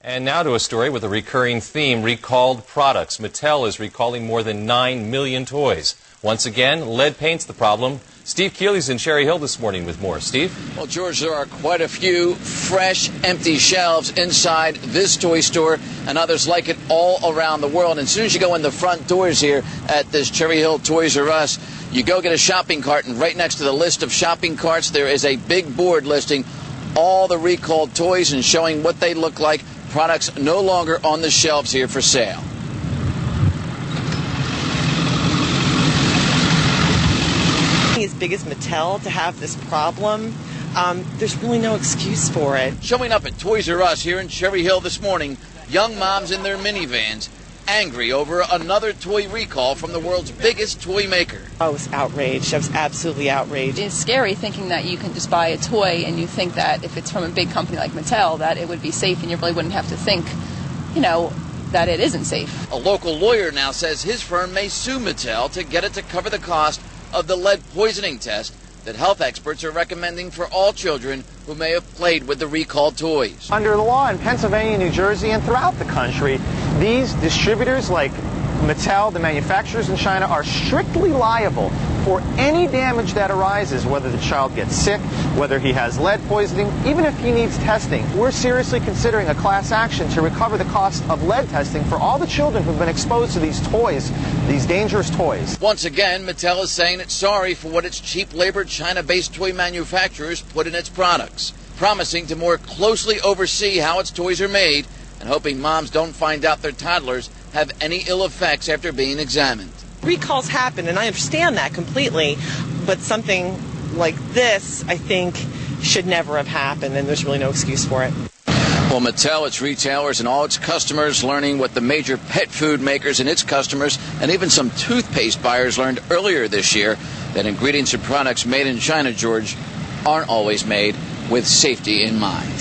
And now to a story with a recurring theme, recalled products. Mattel is recalling more than 9 million toys. Once again, lead paint's the problem. Steve Keely's in Cherry Hill this morning with more. Steve? Well, George, there are quite a few fresh, empty shelves inside this toy store and others like it all around the world. And as soon as you go in the front doors here at this Cherry Hill Toys R Us, you go get a shopping cart, and right next to the list of shopping carts, there is a big board listing all the recalled toys and showing what they look like. Products no longer on the shelves here for sale. As big as Mattel to have this problem, there's really no excuse for it. Showing up at Toys R Us here in Cherry Hill this morning, young moms in their minivans angry over another toy recall from the world's biggest toy maker. I was outraged. I was absolutely outraged. It's scary thinking that you can just buy a toy and you think that if it's from a big company like Mattel that it would be safe, and you really wouldn't have to think, that it isn't safe. A local lawyer now says his firm may sue Mattel to get it to cover the cost of the lead poisoning test that health experts are recommending for all children who may have played with the recalled toys. Under the law in Pennsylvania, New Jersey, and throughout the country, these distributors like Mattel, the manufacturers in China, are strictly liable for any damage that arises, whether the child gets sick, whether he has lead poisoning, even if he needs testing. We're seriously considering a class action to recover the cost of lead testing for all the children who've been exposed to these toys, these dangerous toys. Once again, Mattel is saying it's sorry for what its cheap labor China-based toy manufacturers put in its products, promising to more closely oversee how its toys are made and hoping moms don't find out their toddlers have any ill effects after being examined. Recalls happen, and I understand that completely, but something like this, I think, should never have happened, and there's really no excuse for it. Well, Mattel, its retailers, and all its customers learning what the major pet food makers and its customers, and even some toothpaste buyers learned earlier this year, that ingredients and products made in China, George, aren't always made with safety in mind.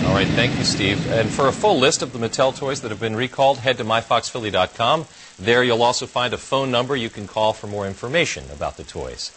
All right, thank you, Steve. And for a full list of the Mattel toys that have been recalled, head to myfoxphilly.com. There you'll also find a phone number you can call for more information about the toys.